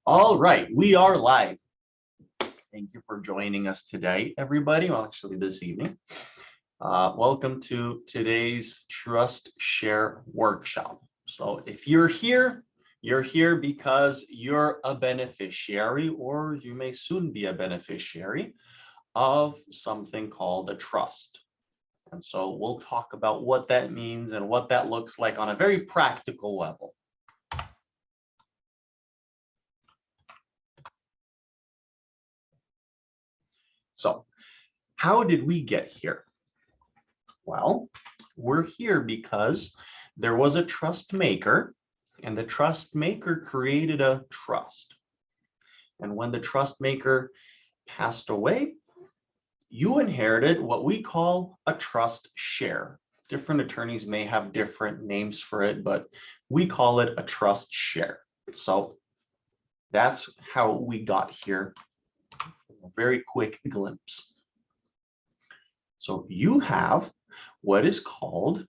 All right, we are live. Thank you for joining us today, everybody. Well, actually, this evening. Welcome to today's Trust Share Workshop. So if you're here because you're a beneficiary, or you may soon be a beneficiary of something called a trust. And so we'll talk about what that means and what that looks like on a very practical level. So how did we get here? Well, we're here because there was a trust maker, and the trust maker created a trust. And when the trust maker passed away, you inherited what we call a trust share. Different attorneys may have different names for it, but we call it a trust share. So that's how we got here. A very quick glimpse. So you have what is called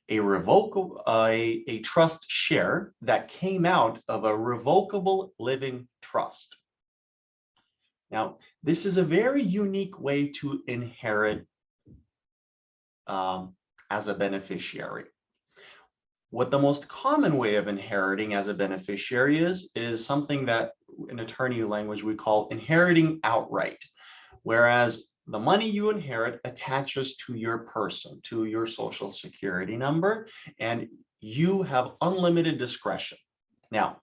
a revocable, a trust share that came out of a revocable living trust. Now, this is a very unique way to inherit as a beneficiary. What the most common way of inheriting as a beneficiary is something that in attorney language we call inheriting outright, whereas the money you inherit attaches to your person, to your social security number, and you have unlimited discretion. Now,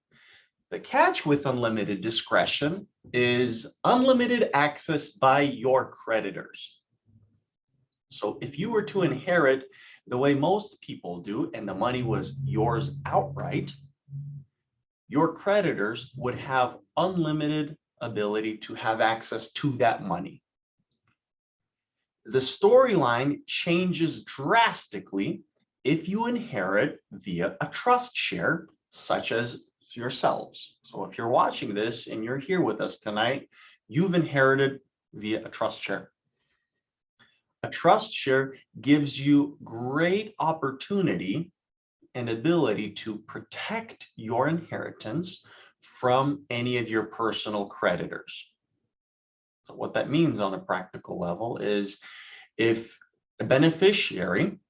the catch with unlimited discretion is unlimited access by your creditors. So if you were to inherit the way most people do, and the money was yours outright, your creditors would have unlimited ability to have access to that money. The storyline changes drastically if you inherit via a trust share, such as yourselves. So if you're watching this and you're here with us tonight, you've inherited via a trust share. A trust share gives you great opportunity and ability to protect your inheritance from any of your personal creditors. So what that means on a practical level is if a beneficiary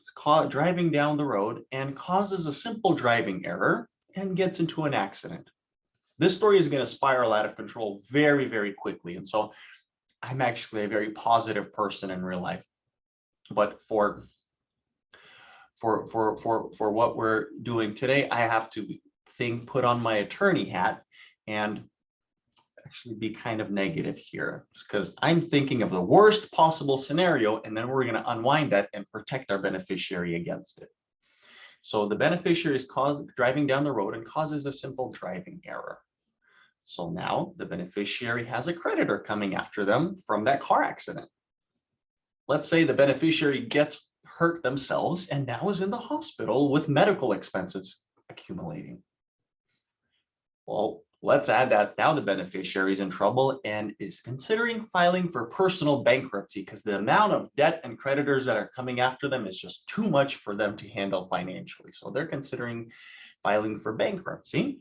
is caught driving down the road and causes a simple driving error and gets into an accident, this story is going to spiral out of control very, very quickly. And so I'm actually a very positive person in real life, but for what we're doing today, I have to put on my attorney hat and actually be kind of negative here, because I'm thinking of the worst possible scenario, and then we're going to unwind that and protect our beneficiary against it. So the beneficiary is driving down the road and causes a simple driving error. So now the beneficiary has a creditor coming after them from that car accident. Let's say the beneficiary gets hurt themselves and now is in the hospital with medical expenses accumulating. Well, let's add that now the beneficiary is in trouble and is considering filing for personal bankruptcy because the amount of debt and creditors that are coming after them is just too much for them to handle financially. So they're considering filing for bankruptcy.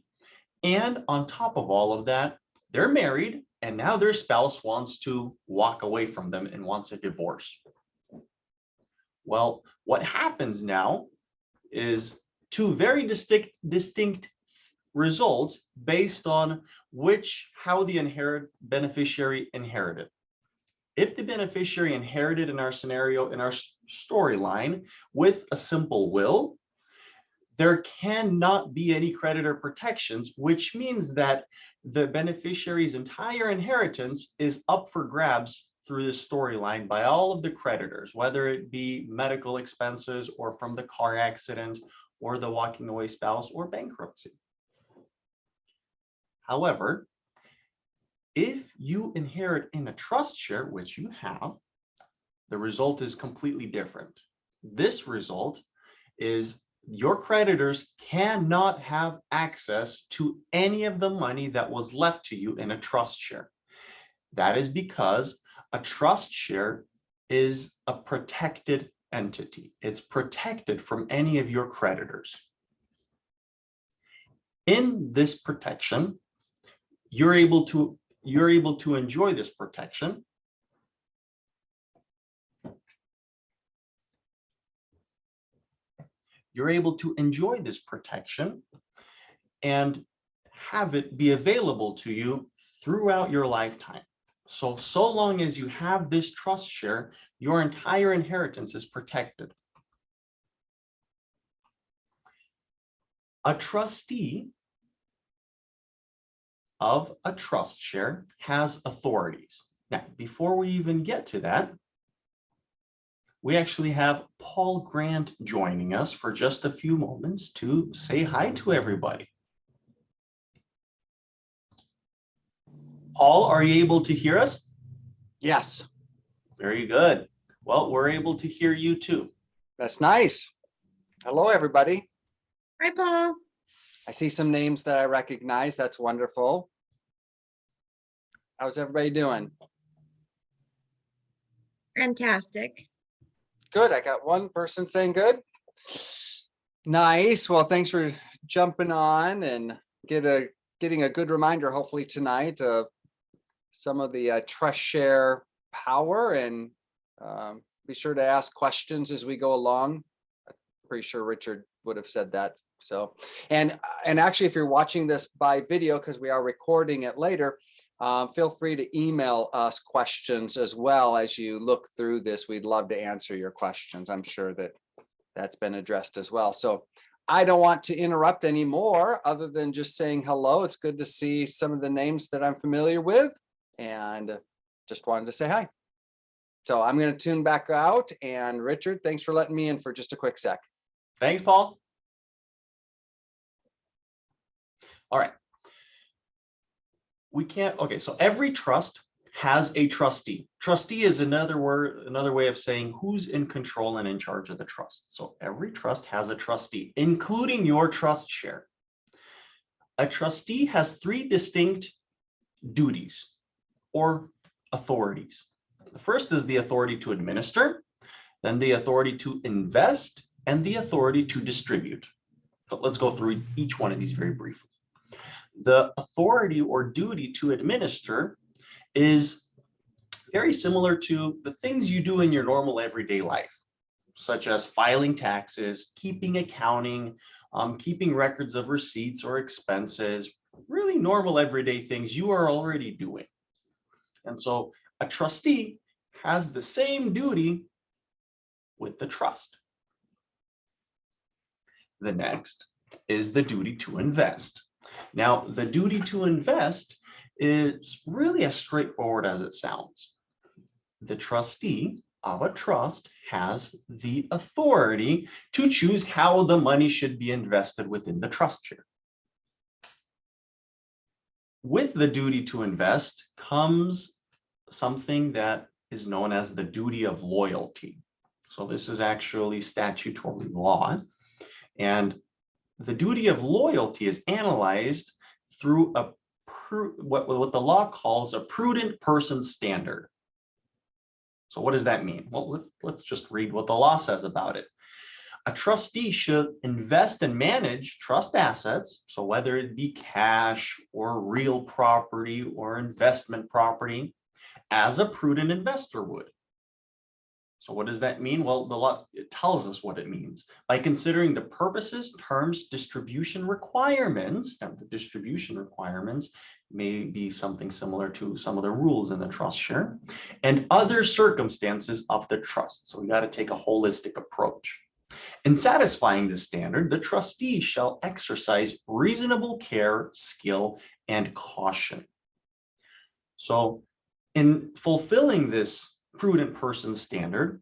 And on top of all of that, they're married and now their spouse wants to walk away from them and wants a divorce. Well, what happens now is two very distinct results based on how the beneficiary inherited. If the beneficiary inherited in our scenario, in our storyline, with a simple will, there cannot be any creditor protections, which means that the beneficiary's entire inheritance is up for grabs through this storyline by all of the creditors, whether it be medical expenses or from the car accident or the walking away spouse or bankruptcy. However, if you inherit in a trust share, which you have, the result is completely different. This result is your creditors cannot have access to any of the money that was left to you in a trust share. That is because a trust share is a protected entity. It's protected from any of your creditors. In this protection, you're able to enjoy this protection. You're able to enjoy this protection and have it be available to you throughout your lifetime. So long as you have this trust share, your entire inheritance is protected. A trustee of a trust share has authorities. Now, before we even get to that, we actually have Paul Grant joining us for just a few moments to say hi to everybody. Paul, are you able to hear us? Yes. Very good. Well, we're able to hear you too. That's nice. Hello, everybody. Hi, Paul. I see some names that I recognize. That's wonderful. How's everybody doing? Fantastic. Good. I got one person saying good. Nice. Well, thanks for jumping on and getting a good reminder, hopefully tonight, of some of the trust share power, and be sure to ask questions as we go along. I'm pretty sure Richard would have said that. So, and actually, if you're watching this by video, because we are recording it later, feel free to email us questions as well as you look through this. We'd love to answer your questions. I'm sure that that's been addressed as well. So I don't want to interrupt anymore other than just saying hello. It's good to see some of the names that I'm familiar with, and just wanted to say hi. So I'm going to tune back out, and Richard, thanks for letting me in for just a quick sec. Thanks, Paul. All right. Okay, so every trust has a trustee. Trustee is another way of saying who's in control and in charge of the trust. So every trust has a trustee, including your trust share. A trustee has three distinct duties or authorities. The first is the authority to administer, then the authority to invest, and the authority to distribute. So let's go through each one of these very briefly. The authority or duty to administer is very similar to the things you do in your normal everyday life, such as filing taxes, keeping accounting, keeping records of receipts or expenses, really normal everyday things you are already doing. And so a trustee has the same duty with the trust. The next is the duty to invest. Now, the duty to invest is really as straightforward as it sounds. The trustee of a trust has the authority to choose how the money should be invested within the trust share. With the duty to invest comes something that is known as the duty of loyalty. So this is actually statutory law, and the duty of loyalty is analyzed through what the law calls a prudent person standard. So what does that mean? Well, let's just read what the law says about it. A trustee should invest and manage trust assets, so whether it be cash or real property or investment property, as a prudent investor would. So what does that mean? Well, the law, it tells us what it means. By considering the purposes, terms, distribution requirements, and the distribution requirements may be something similar to some of the rules in the trust share, and other circumstances of the trust. So we got to take a holistic approach. In satisfying this standard, the trustee shall exercise reasonable care, skill, and caution. So in fulfilling this prudent person standard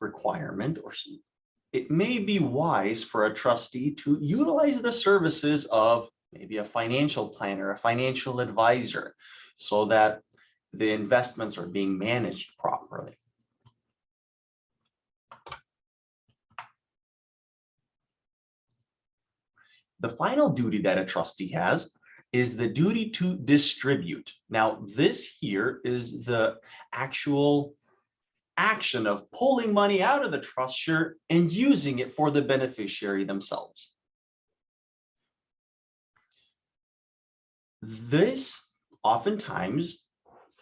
requirement, or it may be wise for a trustee to utilize the services of maybe a financial planner, a financial advisor, so that the investments are being managed properly. The final duty that a trustee has is the duty to distribute. Now, this here is the actual action of pulling money out of the trust share and using it for the beneficiary themselves. This oftentimes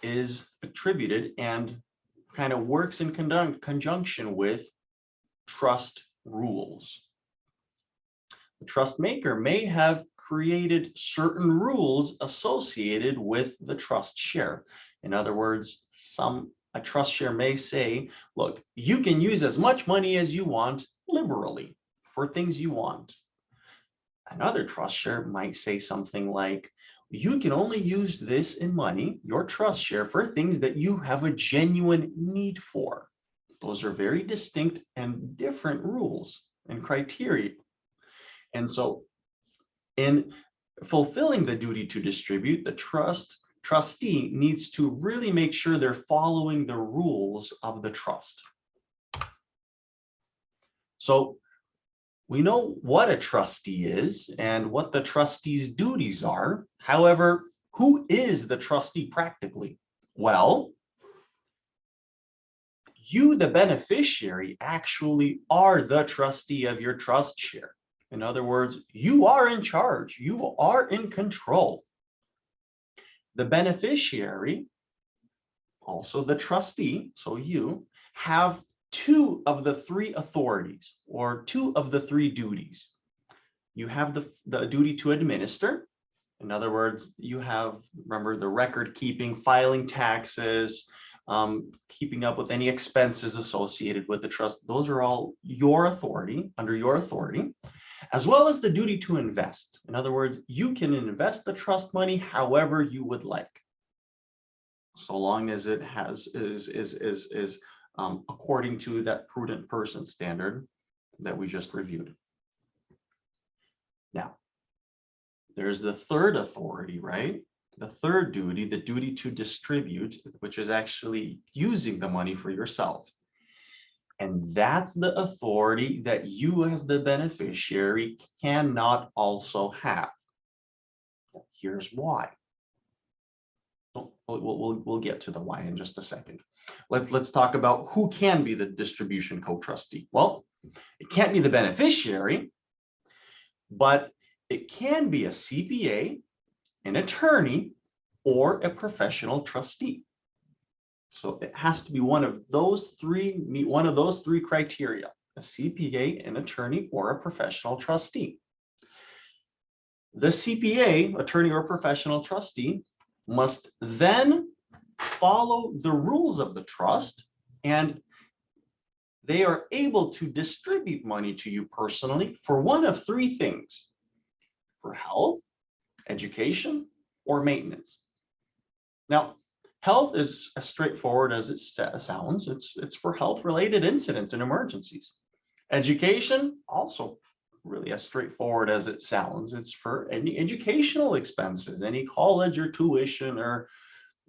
is attributed and kind of works in conjunction with trust rules. The trust maker may have created certain rules associated with the trust share. In other words, a trust share may say, look, you can use as much money as you want liberally for things you want. Another trust share might say something like, you can only use this in money, your trust share, for things that you have a genuine need for. Those are very distinct and different rules and criteria. And so in fulfilling the duty to distribute, the trustee needs to really make sure they're following the rules of the trust. So we know what a trustee is and what the trustee's duties are. However, who is the trustee practically? Well, you, the beneficiary, actually are the trustee of your trust share. In other words, you are in charge, you are in control. The beneficiary, also the trustee, so you, have two of the three authorities or two of the three duties. You have the duty to administer. In other words, you have, remember, the record keeping, filing taxes, keeping up with any expenses associated with the trust. Those are all your authority, under your authority, as well as the duty to invest. In other words, you can invest the trust money however you would like, so long as it is according to that prudent person standard that we just reviewed. Now, there's the third authority, right? The third duty, the duty to distribute, which is actually using the money for yourself. And that's the authority that you as the beneficiary cannot also have. Here's why. We'll get to the why in just a second. Let's talk about who can be the distribution co-trustee. Well, it can't be the beneficiary, but it can be a CPA, an attorney, or a professional trustee. So it has to be one of those three, meet one of those three criteria: a CPA, an attorney, or a professional trustee. The CPA, attorney or professional trustee, must then follow the rules of the trust, and they are able to distribute money to you personally for one of three things: for health, education, or maintenance. Now, health is as straightforward as it sounds. It's for health-related incidents and emergencies. Education, also really as straightforward as it sounds. It's for any educational expenses, any college or tuition or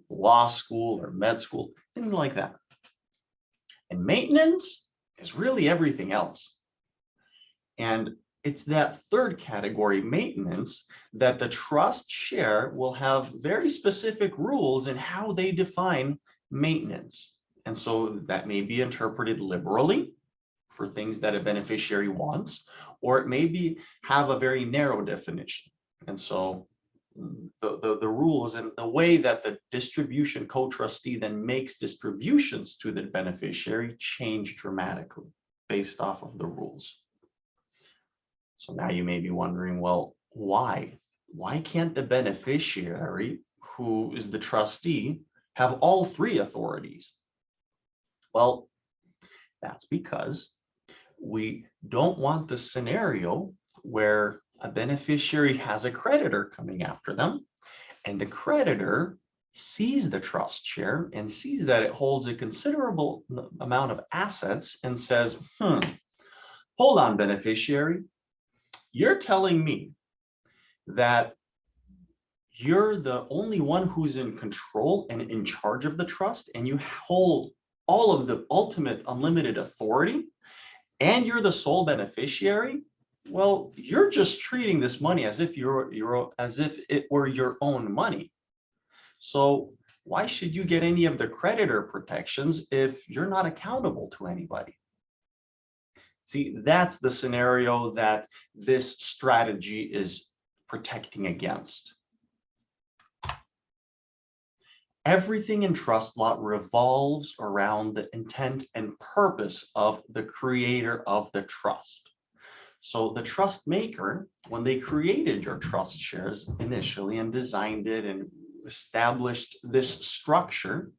law school or med school, things like that. And maintenance is really everything else. And it's that third category, maintenance, that the trust share will have very specific rules in how they define maintenance. And so that may be interpreted liberally for things that a beneficiary wants, or it may have a very narrow definition. And so the rules and the way that the distribution co-trustee then makes distributions to the beneficiary change dramatically based off of the rules. So now you may be wondering, well, why? Why can't the beneficiary, who is the trustee, have all three authorities? Well, that's because we don't want the scenario where a beneficiary has a creditor coming after them, and the creditor sees the trust share and sees that it holds a considerable amount of assets and says, hold on, beneficiary, you're telling me that you're the only one who's in control and in charge of the trust, and you hold all of the ultimate unlimited authority, and you're the sole beneficiary? Well, you're just treating this money as if as if it were your own money. So why should you get any of the creditor protections if you're not accountable to anybody? See, that's the scenario that this strategy is protecting against. Everything in trust law revolves around the intent and purpose of the creator of the trust. So the trust maker, when they created your trust shares initially and designed it and established this structure,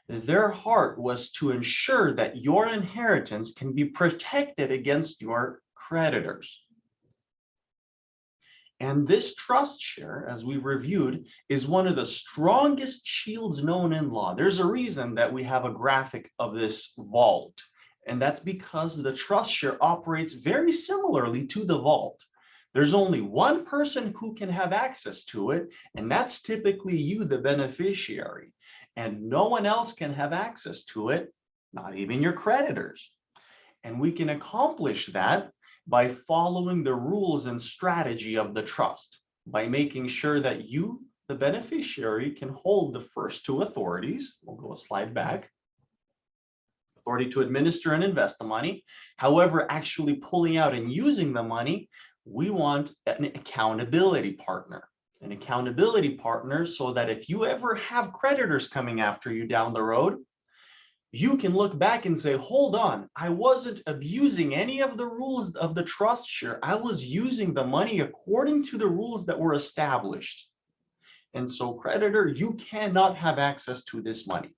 their heart was to ensure that your inheritance can be protected against your creditors. And this trust share, as we reviewed, is one of the strongest shields known in law. There's a reason that we have a graphic of this vault, and that's because the trust share operates very similarly to the vault. There's only one person who can have access to it, and that's typically you, the beneficiary. And no one else can have access to it, not even your creditors. And we can accomplish that by following the rules and strategy of the trust, by making sure that you, the beneficiary, can hold the first two authorities. We'll go a slide back. Authority to administer and invest the money. However, actually pulling out and using the money, we want an accountability partner. An accountability partner so that if you ever have creditors coming after you down the road, you can look back and say, hold on, I wasn't abusing any of the rules of the trust share. I was using the money according to the rules that were established. And so, creditor, you cannot have access to this money.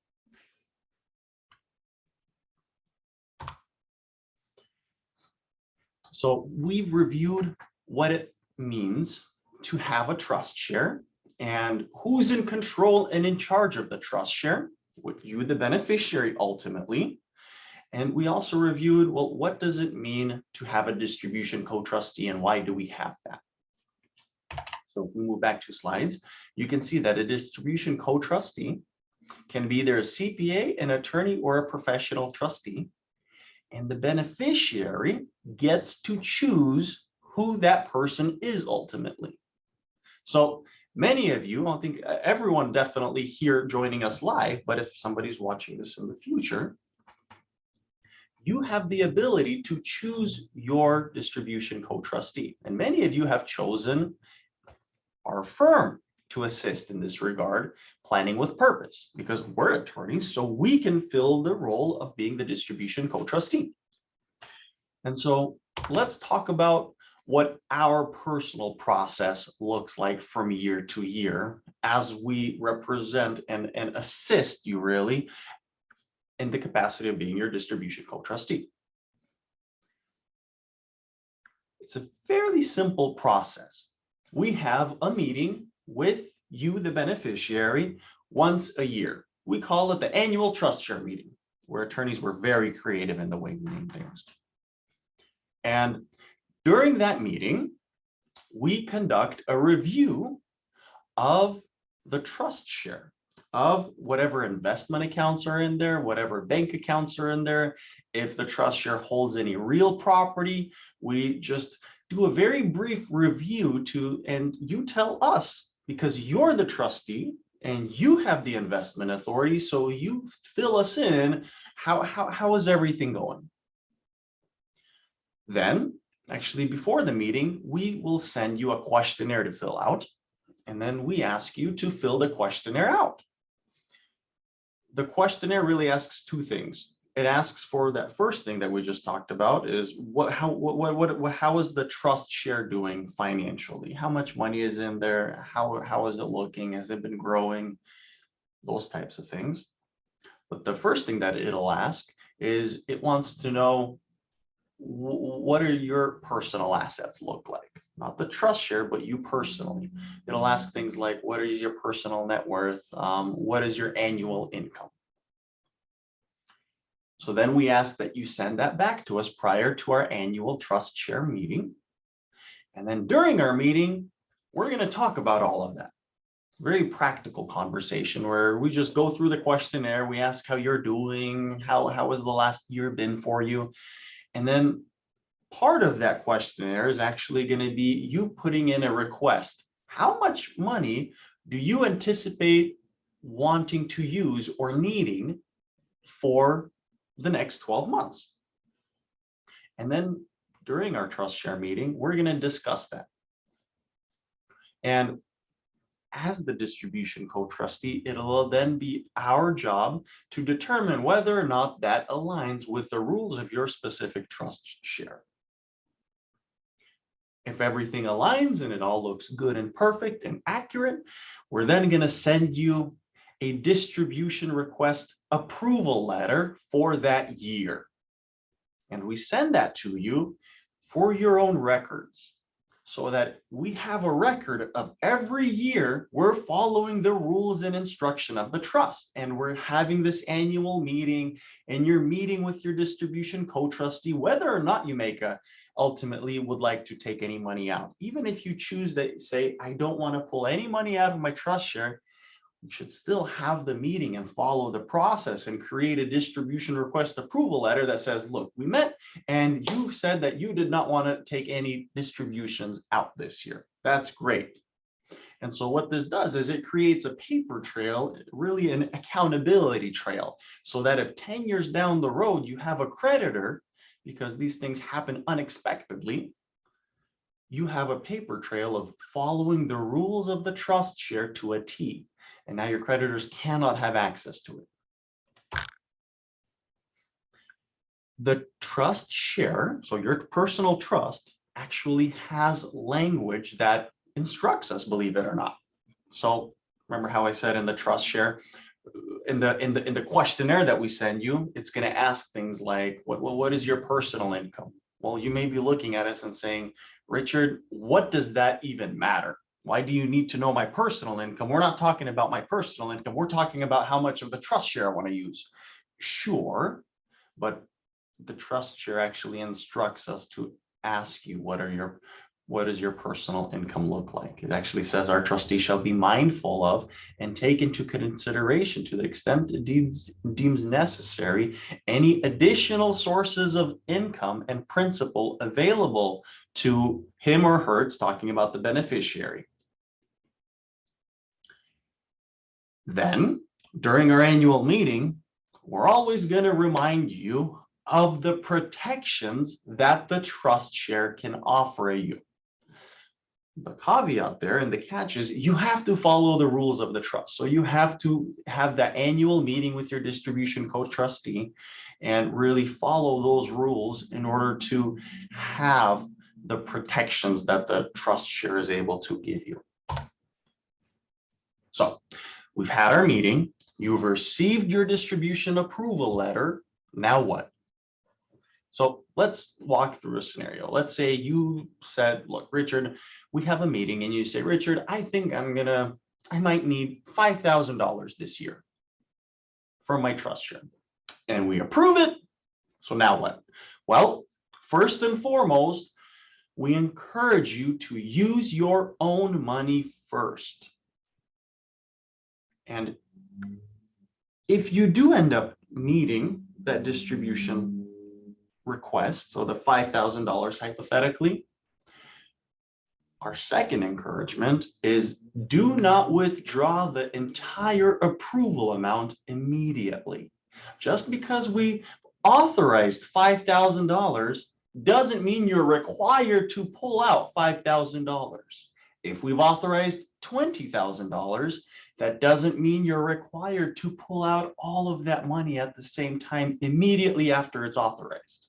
So we've reviewed what it means to have a trust share and who's in control and in charge of the trust share. With you, the beneficiary, ultimately. And we also reviewed, well, what does it mean to have a distribution co-trustee and why do we have that? So if we move back 2 slides, you can see that a distribution co-trustee can be either a CPA, an attorney, or a professional trustee. And the beneficiary gets to choose who that person is ultimately. So many of you, I think everyone definitely here joining us live, but if somebody's watching this in the future, you have the ability to choose your distribution co-trustee. And many of you have chosen our firm to assist in this regard, Planning with Purpose, because we're attorneys, so we can fill the role of being the distribution co-trustee. And so let's talk about what our personal process looks like from year to year as we represent and assist you really in the capacity of being your distribution co-trustee. It's a fairly simple process. We have a meeting with you, the beneficiary, once a year. We call it the annual trust share meeting, where attorneys were very creative in the way we name things. And during that meeting, we conduct a review of the trust share, of whatever investment accounts are in there, whatever bank accounts are in there. If the trust share holds any real property, we just do a very brief review and you tell us, because you're the trustee and you have the investment authority, so you fill us in, how is everything going? Then, actually before the meeting, we will send you a questionnaire to fill out, and then we ask you to fill the questionnaire out. The questionnaire really asks 2 things. It asks for that first thing that we just talked about is how is the trust share doing financially? How much money is in there? How is it looking? Has it been growing? Those types of things. But the first thing that it'll ask is it wants to know, what are your personal assets look like? Not the trust share, but you personally. It'll ask things like, what is your personal net worth? What is your annual income? So then we ask that you send that back to us prior to our annual trust share meeting. And then during our meeting, we're going to talk about all of that. Very practical conversation where we just go through the questionnaire. We ask how you're doing, how has the last year been for you? And then part of that questionnaire is actually going to be you putting in a request. How much money do you anticipate wanting to use or needing for the next 12 months? And then during our trust share meeting, we're going to discuss that. And as the distribution co-trustee, it'll then be our job to determine whether or not that aligns with the rules of your specific trust share. If everything aligns and it all looks good and perfect and accurate, we're then going to send you a distribution request approval letter for that year. And we send that to you for your own records, so that we have a record of every year we're following the rules and instruction of the trust, and we're having this annual meeting, and you're meeting with your distribution co-trustee whether or not you ultimately would like to take any money out. Even if you choose to say, I don't want to pull any money out of my trust share, you should still have the meeting and follow the process and create a distribution request approval letter that says, look, we met and you said that you did not want to take any distributions out this year. That's great. And so what this does is it creates a paper trail, really an accountability trail, so that if 10 years down the road you have a creditor, because these things happen unexpectedly, you have a paper trail of following the rules of the trust share to a T. And now your creditors cannot have access to it. The trust share, so your personal trust, actually has language that instructs us, believe it or not. So remember how I said in the trust share, in the questionnaire that we send you, it's going to ask things like, what is your personal income? Well, you may be looking at us and saying, Richard, what does that even matter? Why do you need to know my personal income? We're not talking about my personal income. We're talking about how much of the trust share I want to use. Sure, but the trust share actually instructs us to ask you, what does your personal income look like? It actually says our trustee shall be mindful of and take into consideration, to the extent it deems necessary, any additional sources of income and principal available to him or her. It's talking about the beneficiary. Then, during our annual meeting, we're always going to remind you of the protections that the trust share can offer you. The caveat there and the catch is you have to follow the rules of the trust. So you have to have that annual meeting with your distribution co-trustee and really follow those rules in order to have the protections that the trust share is able to give you. So we've had our meeting. You've received your distribution approval letter. Now what? So let's walk through a scenario. Let's say you said, look, Richard, we have a meeting, and you say, Richard, I think I might need $5,000 this year from my trust share. And we approve it. So now what? Well, first and foremost, we encourage you to use your own money first. And if you do end up needing that distribution request, so the $5,000 hypothetically, our second encouragement is do not withdraw the entire approval amount immediately. Just because we authorized $5,000 doesn't mean you're required to pull out $5,000. If we've authorized $20,000, that doesn't mean you're required to pull out all of that money at the same time immediately after it's authorized.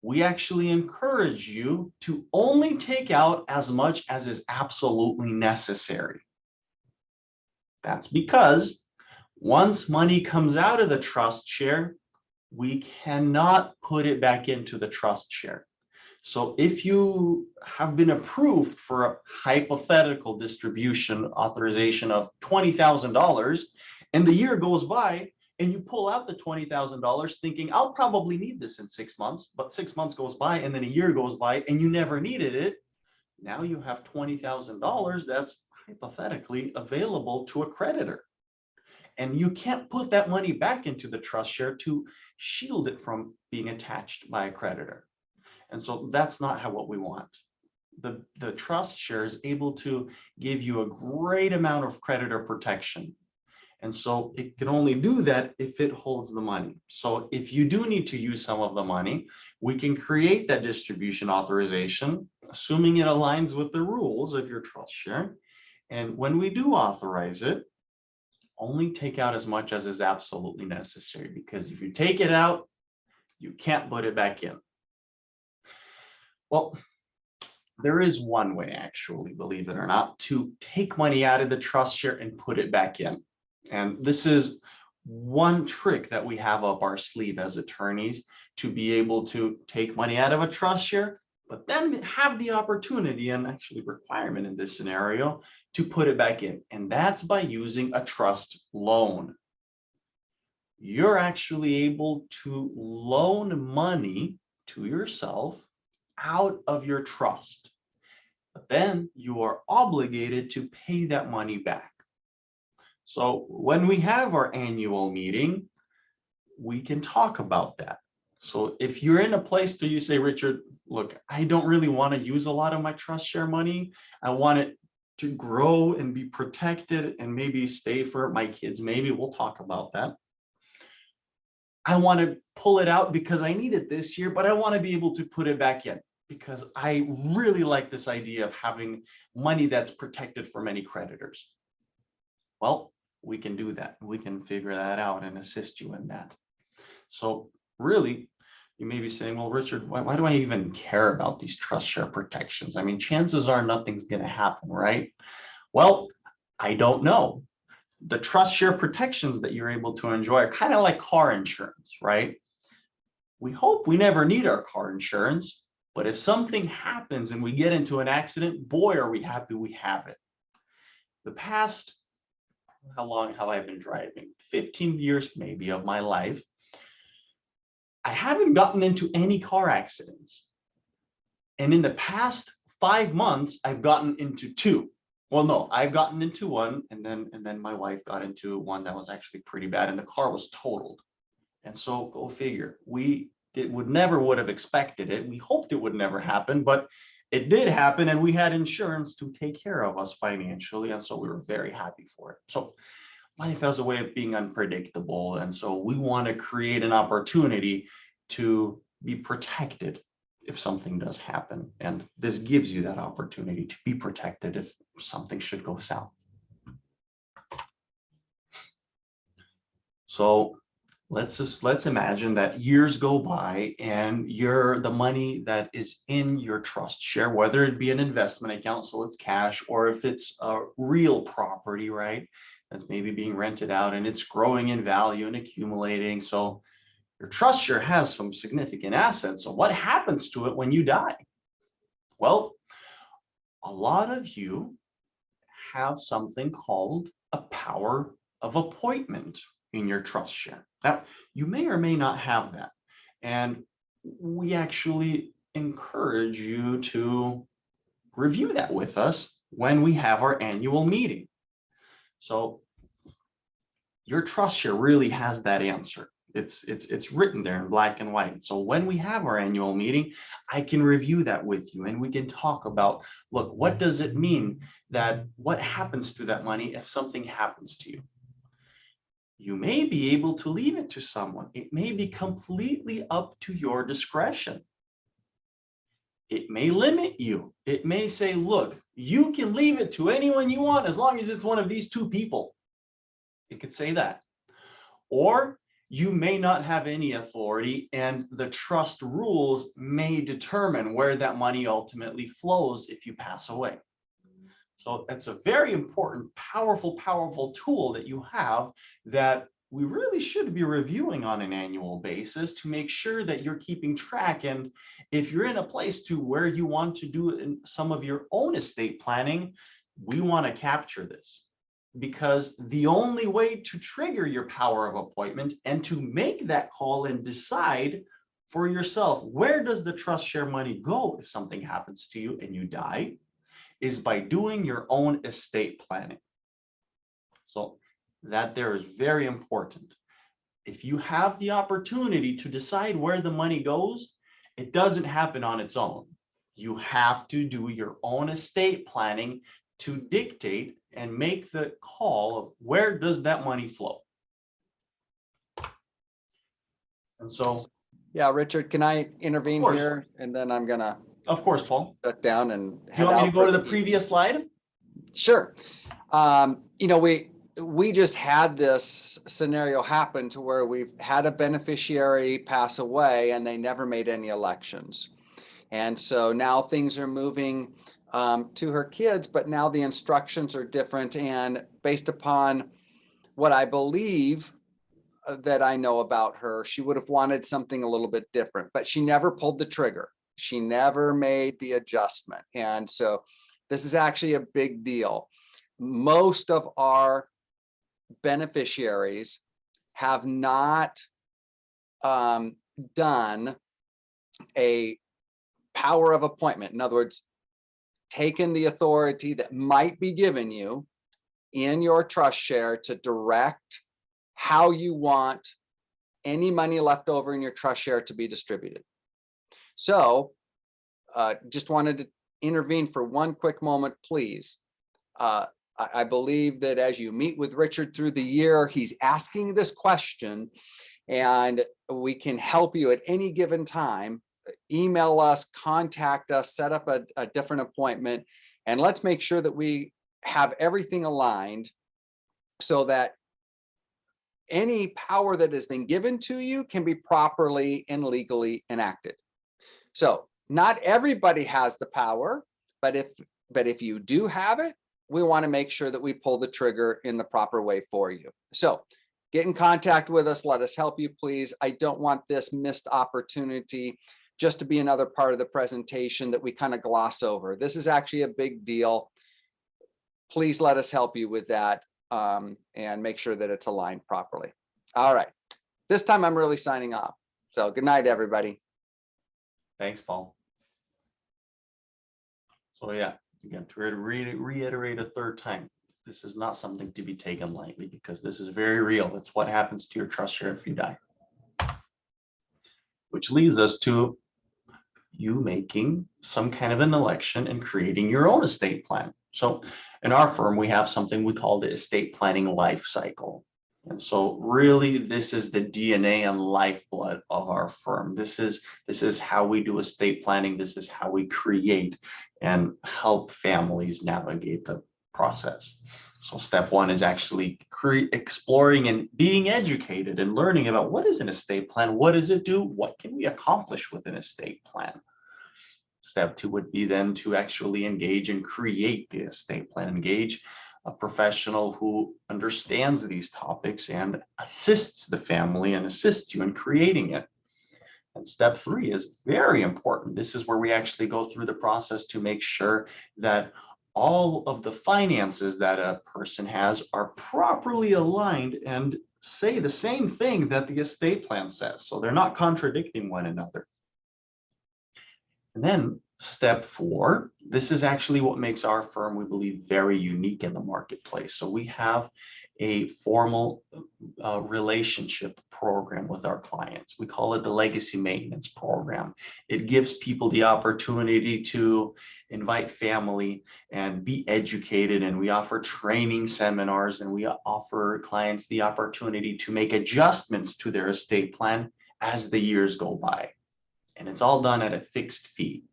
We actually encourage you to only take out as much as is absolutely necessary. That's because once money comes out of the trust share, we cannot put it back into the trust share. So if you have been approved for a hypothetical distribution authorization of $20,000 and the year goes by, and you pull out the $20,000 thinking, I'll probably need this in 6 months, but 6 months goes by and then a year goes by and you never needed it. Now you have $20,000 that's hypothetically available to a creditor. And you can't put that money back into the trust share to shield it from being attached by a creditor. And so that's not what we want. The trust share is able to give you a great amount of creditor protection. And so it can only do that if it holds the money. So if you do need to use some of the money, we can create that distribution authorization, assuming it aligns with the rules of your trust share. And when we do authorize it, only take out as much as is absolutely necessary, because if you take it out, you can't put it back in. Well, there is one way, actually, believe it or not, to take money out of the trust share and put it back in. And this is one trick that we have up our sleeve as attorneys, to be able to take money out of a trust share, but then have the opportunity, and actually requirement in this scenario, to put it back in. And that's by using a trust loan. You're actually able to loan money to yourself out of your trust, but then you are obligated to pay that money back. So when we have our annual meeting, we can talk about that. So if you're in a place where you say, Richard, look, I don't really want to use a lot of my trust share money. I want it to grow and be protected and maybe stay for my kids. Maybe we'll talk about that. I want to pull it out because I need it this year, but I want to be able to put it back in because I really like this idea of having money that's protected from any creditors. Well, we can do that. We can figure that out and assist you in that. So really, you may be saying, well, Richard, why do I even care about these trust share protections? I mean, chances are nothing's going to happen, right? Well, I don't know. The trust share protections that you're able to enjoy are kind of like car insurance, right? We hope we never need our car insurance, but if something happens and we get into an accident, boy, are we happy we have it. The past, how long have I been driving? 15 years maybe of my life. I haven't gotten into any car accidents. And in the past 5 months, I've gotten into 2. Well, no, I've gotten into 1, and then my wife got into one that was actually pretty bad, and the car was totaled. And so go figure, would have expected it. We hoped it would never happen, but it did happen, and we had insurance to take care of us financially, and so we were very happy for it. So life has a way of being unpredictable, and so we want to create an opportunity to be protected if something does happen, and this gives you that opportunity to be protected if something should go south. So let's imagine that years go by and the money that is in your trust share, whether it be an investment account, so it's cash, or if it's a real property, right, that's maybe being rented out and it's growing in value and accumulating. So your trust share has some significant assets. So what happens to it when you die? Well, a lot of you have something called a power of appointment in your trust share. Now, you may or may not have that. And we actually encourage you to review that with us when we have our annual meeting. So your trust share really has that answer. It's written there in black and white. So when we have our annual meeting, I can review that with you and we can talk about, look, what does it mean that what happens to that money if something happens to you? You may be able to leave it to someone. It may be completely up to your discretion. It may limit you. It may say, look, you can leave it to anyone you want as long as it's one of these 2 people. It could say that. Or you may not have any authority, and the trust rules may determine where that money ultimately flows if you pass away. So that's a very important, powerful tool that you have that we really should be reviewing on an annual basis to make sure that you're keeping track. And if you're in a place to where you want to do it in some of your own estate planning, we want to capture this. Because the only way to trigger your power of appointment and to make that call and decide for yourself, where does the trust share money go if something happens to you and you die, is by doing your own estate planning. So that there is very important. If you have the opportunity to decide where the money goes, it doesn't happen on its own. You have to do your own estate planning to dictate and make the call of where does that money flow. And so, Yeah, Richard, can I intervene course. here? And then I'm gonna of course, Paul. shut down and Do you head want me out to go for to the the evening. previous slide? Sure. We just had this scenario happen to where we've had a beneficiary pass away and they never made any elections. And so now things are moving to her kids, but now the instructions are different. And based upon what I believe that I know about her, she would have wanted something a little bit different, but she never pulled the trigger. She never made the adjustment. And so this is actually a big deal. Most of our beneficiaries have not done a power of appointment. In other words, taken the authority that might be given you in your trust share to direct how you want any money left over in your trust share to be distributed. So just wanted to intervene for one quick moment, please. I believe that as you meet with Richard through the year, he's asking this question, and we can help you at any given time. Email us, contact us, set up a different appointment, and let's make sure that we have everything aligned so that any power that has been given to you can be properly and legally enacted. So not everybody has the power, but if you do have it, we want to make sure that we pull the trigger in the proper way for you. So get in contact with us. Let us help you, please. I don't want this missed opportunity just to be another part of the presentation that we kind of gloss over. This is actually a big deal. Please let us help you with that and make sure that it's aligned properly. All right. This time I'm really signing off. So good night, everybody. Thanks, Paul. So yeah, again, to reiterate a third time, this is not something to be taken lightly because this is very real. It's what happens to your trust share if you die. Which leads us to you making some kind of an election and creating your own estate plan. So in our firm, we have something we call the estate planning life cycle. And so really, this is the DNA and lifeblood of our firm. This is how we do estate planning. This is how we create and help families navigate the process. So step one is actually exploring and being educated and learning about what is an estate plan, what does it do, what can we accomplish with an estate plan. Step two would be then to actually engage and create the estate plan, engage a professional who understands these topics and assists the family and assists you in creating it. And step three is very important. This is where we actually go through the process to make sure that all of the finances that a person has are properly aligned and say the same thing that the estate plan says. So they're not contradicting one another. And then step four, this is actually what makes our firm, we believe, very unique in the marketplace. So we have a formal relationship program with our clients. We call it the legacy maintenance program. It gives people the opportunity to invite family and be educated, and we offer training seminars, and we offer clients the opportunity to make adjustments to their estate plan as the years go by. And it's all done at a fixed fee.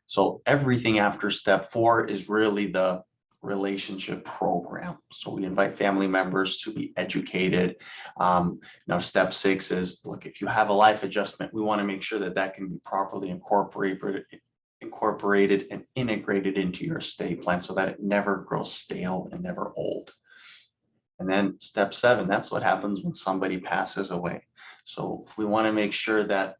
So everything after step four is really the relationship program. So we invite family members to be educated. Now, step six is, look, if you have a life adjustment, we want to make sure that that can be properly incorporated and integrated into your estate plan so that it never grows stale and never old. And then step seven, that's what happens when somebody passes away. So we want to make sure that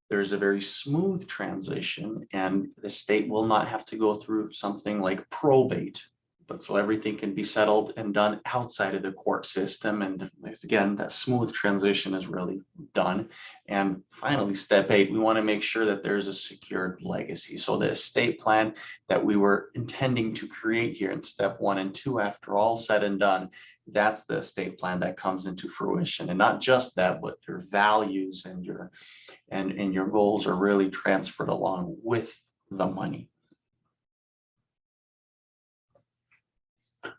there's a very smooth transition and the state will not have to go through something like probate, but so everything can be settled and done outside of the court system. And again, that smooth transition is really done. And finally, step eight, we want to make sure that there's a secured legacy. So the estate plan that we were intending to create here in step one and two, after all said and done, that's the estate plan that comes into fruition. And not just that, but your values and your goals are really transferred along with the money.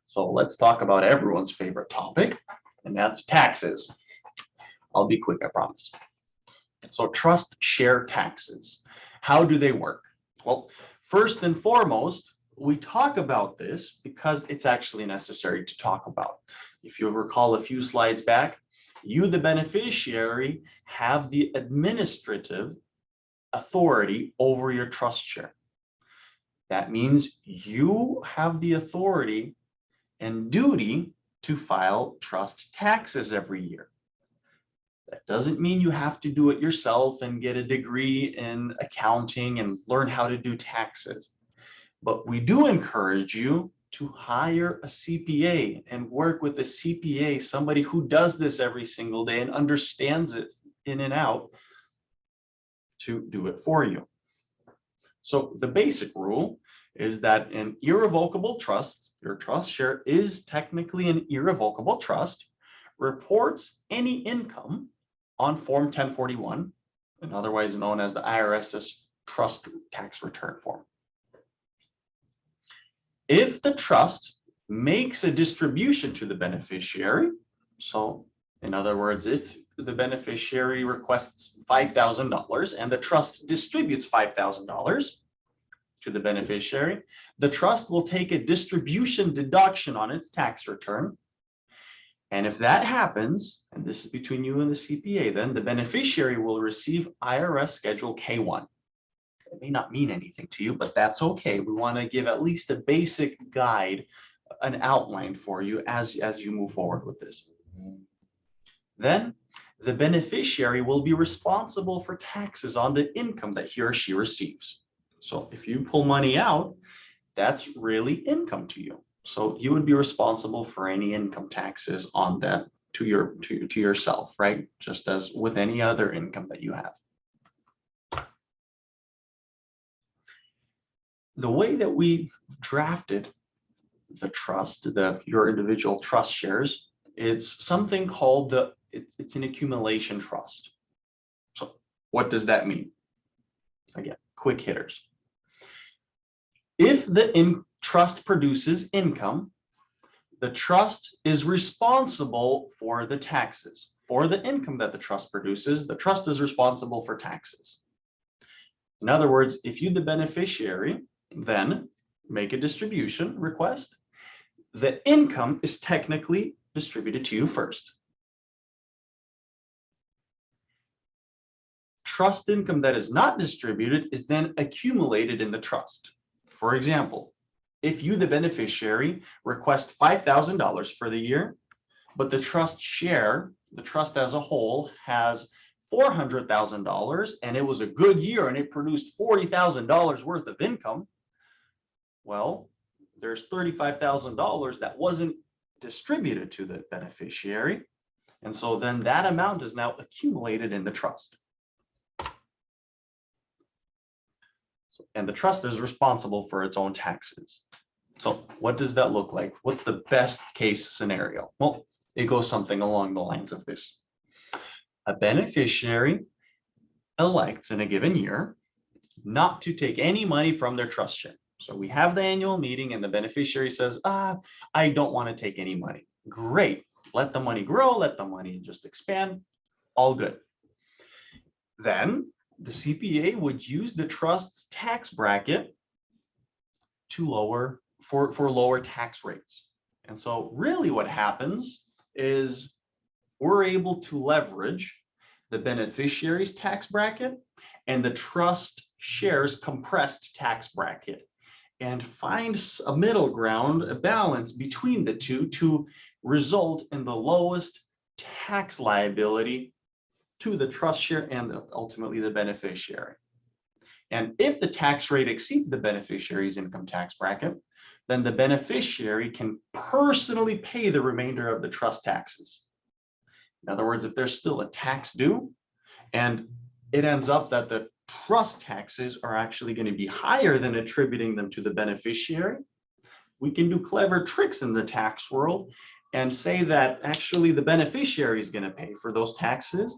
So let's talk about everyone's favorite topic, and that's taxes. I'll be quick, I promise. So trust share taxes. How do they work? Well, first and foremost, we talk about this because it's actually necessary to talk about. If you recall a few slides back, you, the beneficiary, have the administrative authority over your trust share. That means you have the authority and duty to file trust taxes every year. That doesn't mean you have to do it yourself and get a degree in accounting and learn how to do taxes. But we do encourage you to hire a CPA and work with a CPA, somebody who does this every single day and understands it in and out, to do it for you. So the basic rule is that an irrevocable trust, your trust share is technically an irrevocable trust, reports any income on Form 1041, and otherwise known as the IRS's trust tax return form. If the trust makes a distribution to the beneficiary, so in other words, if the beneficiary requests $5,000 and the trust distributes $5,000 to the beneficiary, the trust will take a distribution deduction on its tax return. And if that happens, and this is between you and the CPA, then the beneficiary will receive IRS Schedule K-1. It may not mean anything to you, but that's okay. We want to give at least a basic guide, an outline for you as you move forward with this. Then the beneficiary will be responsible for taxes on the income that he or she receives. So if you pull money out, that's really income to you. So you would be responsible for any income taxes on that to yourself, right? Just as with any other income that you have. The way that we drafted the trust, your individual trust shares, it's something called it's an accumulation trust. So what does that mean? Again, quick hitters. If the trust produces income, the trust is responsible for the taxes. For the income that the trust produces, the trust is responsible for taxes. In other words, if you, the beneficiary, then make a distribution request, the income is technically distributed to you first. Trust income that is not distributed is then accumulated in the trust. For example, if you, the beneficiary, request $5,000 for the year, but the trust share, the trust as a whole, has $400,000 and it was a good year and it produced $40,000 worth of income, well, there's $35,000 that wasn't distributed to the beneficiary. And so then that amount is now accumulated in the trust. And the trust is responsible for its own taxes. So what does that look like? What's the best case scenario? Well, it goes something along the lines of this. A beneficiary elects in a given year not to take any money from their trust share. So we have the annual meeting and the beneficiary says, I don't want to take any money. Great. Let the money grow. Let the money just expand. All good. Then the CPA would use the trust's tax bracket to lower for lower tax rates. And so really what happens is we're able to leverage the beneficiary's tax bracket and the trust shares compressed tax bracket and find a middle ground, a balance between the two to result in the lowest tax liability to the trust share and ultimately the beneficiary. And if the tax rate exceeds the beneficiary's income tax bracket, then the beneficiary can personally pay the remainder of the trust taxes. In other words, if there's still a tax due and it ends up that the trust taxes are actually going to be higher than attributing them to the beneficiary, we can do clever tricks in the tax world and say that actually the beneficiary is going to pay for those taxes,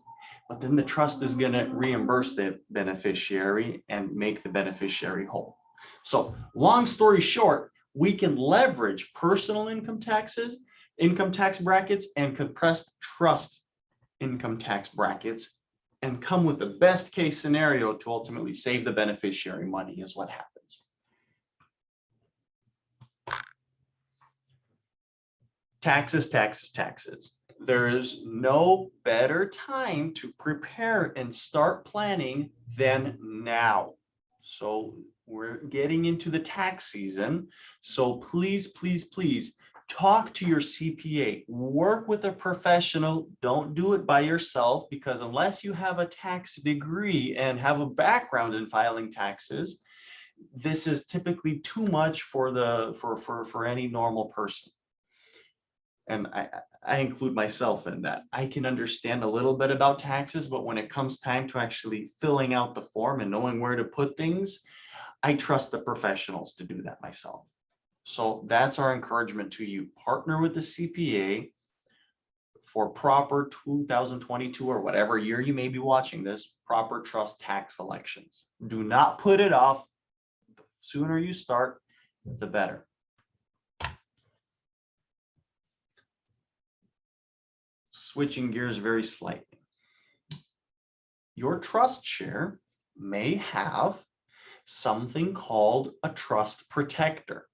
but then the trust is going to reimburse the beneficiary and make the beneficiary whole. So long story short, we can leverage personal income taxes, income tax brackets, and compressed trust income tax brackets and come with the best case scenario to ultimately save the beneficiary money is what happens. taxes, taxes, taxes. There is no better time to prepare and start planning than now. So we're getting into the tax season. So please, please, please talk to your CPA, work with a professional. Don't do it by yourself, because unless you have a tax degree and have a background in filing taxes, this is typically too much for any normal person. And I include myself in that. I can understand a little bit about taxes, but when it comes time to actually filling out the form and knowing where to put things, I trust the professionals to do that myself. So that's our encouragement to you. Partner with the CPA for proper 2022 or whatever year you may be watching this, proper trust tax elections. Do not put it off. The sooner you start, the better. Switching gears very slightly. Your trust share may have something called a trust protector.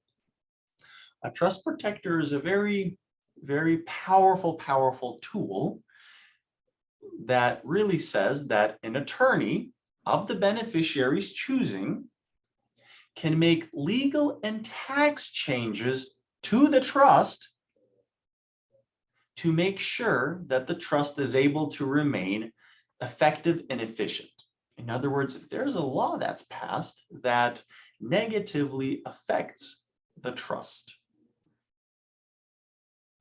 A trust protector is a very, very powerful tool that really says that an attorney of the beneficiary's choosing can make legal and tax changes to the trust to make sure that the trust is able to remain effective and efficient. In other words, if there's a law that's passed that negatively affects the trust,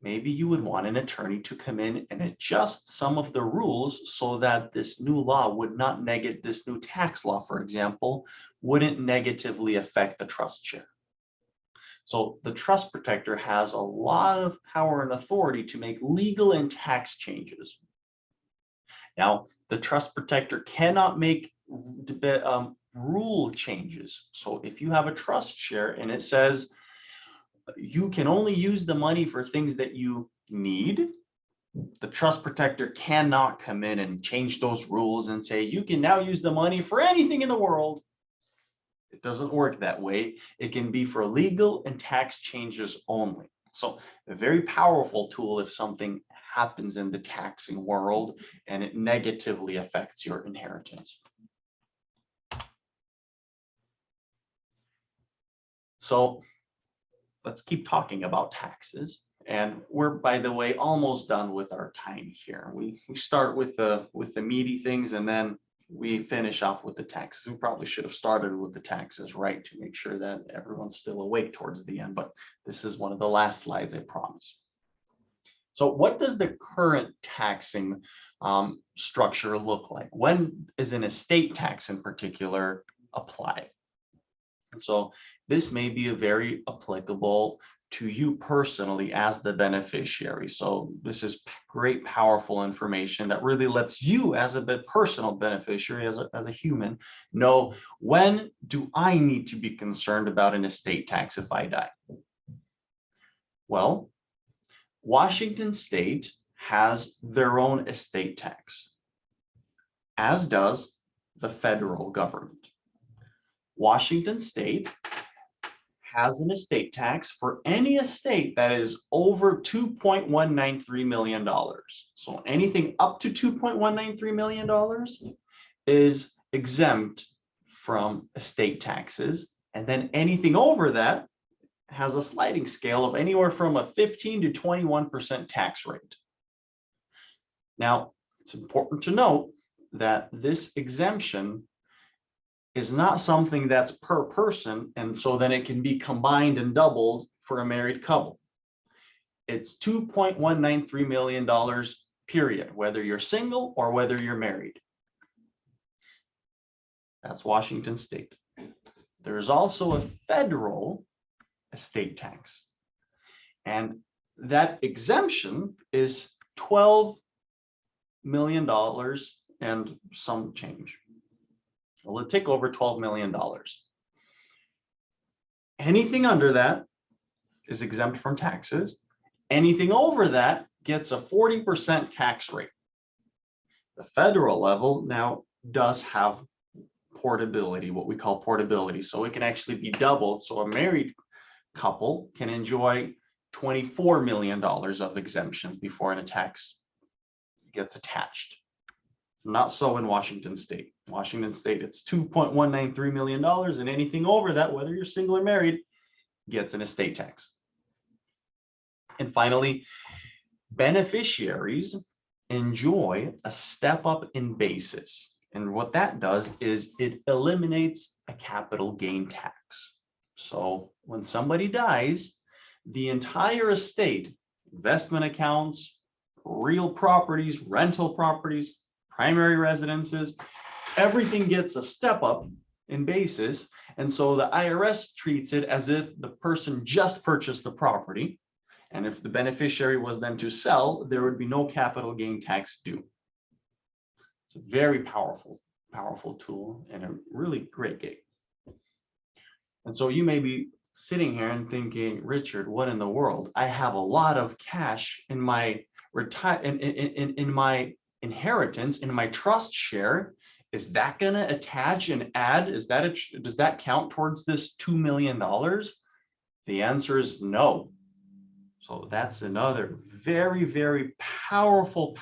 maybe you would want an attorney to come in and adjust some of the rules so that this new law would not negate, this new tax law, for example, wouldn't negatively affect the trust share. So the trust protector has a lot of power and authority to make legal and tax changes. Now, the trust protector cannot make rule changes. So if you have a trust share and it says you can only use the money for things that you need, the trust protector cannot come in and change those rules and say you can now use the money for anything in the world. It doesn't work that way. It can be for legal and tax changes only. So a very powerful tool if something happens in the taxing world and it negatively affects your inheritance. So let's keep talking about taxes. And we're, by the way, almost done with our time here. We start with the meaty things and then we finish off with the taxes. We probably should have started with the taxes, right, to make sure that everyone's still awake towards the end, but this is one of the last slides, I promise. So what does the current taxing structure look like? When is an estate tax in particular applied? And so this may be a very applicable to you personally as the beneficiary. So this is great, powerful information that really lets you as a personal beneficiary, as a human, know when do I need to be concerned about an estate tax if I die? Well, Washington State has their own estate tax, as does the federal government. Washington State has an estate tax for any estate that is over $2.193 million. So anything up to $2.193 million is exempt from estate taxes. And then anything over that has a sliding scale of anywhere from a 15 to 21% tax rate. Now, it's important to note that this exemption is not something that's per person, and so then it can be combined and doubled for a married couple. It's $2.193 million, period, whether you're single or whether you're married. That's Washington State. There's also a federal estate tax, and that exemption is $12 million and some change. It'll take over $12 million. Anything under that is exempt from taxes. Anything over that gets a 40% tax rate. The federal level now does have portability, what we call portability. So it can actually be doubled. So a married couple can enjoy $24 million of exemptions before a tax gets attached. Not so in Washington State. Washington State, it's $2.193 million, and anything over that, whether you're single or married, gets an estate tax. And finally, beneficiaries enjoy a step up in basis. And what that does is it eliminates a capital gain tax. So when somebody dies, the entire estate, investment accounts, real properties, rental properties, primary residences, everything gets a step up in basis. And so the IRS treats it as if the person just purchased the property. And if the beneficiary was then to sell, there would be no capital gain tax due. It's a very powerful tool and a really great gig. And so you may be sitting here and thinking, Richard, what in the world? I have a lot of cash in my in my inheritance, in my trust share. Is that going to attach and add? Does that count towards this $2 million? The answer is no. So that's another very, very powerful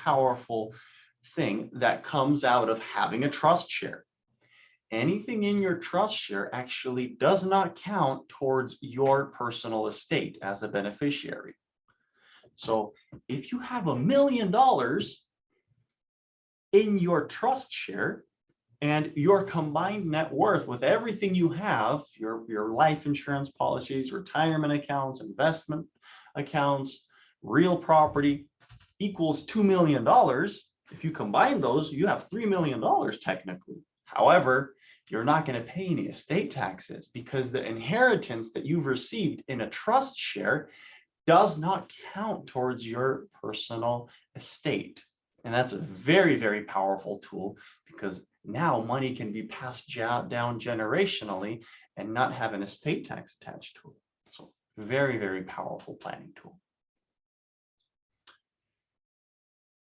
thing that comes out of having a trust share. Anything in your trust share actually does not count towards your personal estate as a beneficiary. So if you have $1 million in your trust share and your combined net worth with everything you have, your life insurance policies, retirement accounts, investment accounts, real property equals $2 million. If you combine those, you have $3 million technically. However, you're not going to pay any estate taxes because the inheritance that you've received in a trust share does not count towards your personal estate. And that's a very, very powerful tool because now money can be passed down generationally and not have an estate tax attached to it. So very, very powerful planning tool.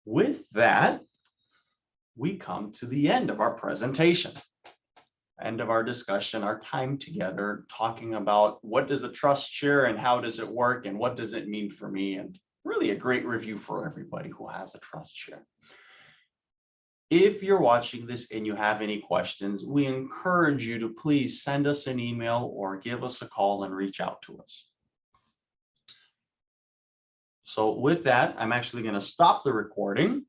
With that, we come to the end of our presentation, end of our discussion, our time together, talking about what does a trust share and how does it work and what does it mean for me, and really a great review for everybody who has a trust share. If you're watching this and you have any questions, we encourage you to please send us an email or give us a call and reach out to us. So with that, I'm actually going to stop the recording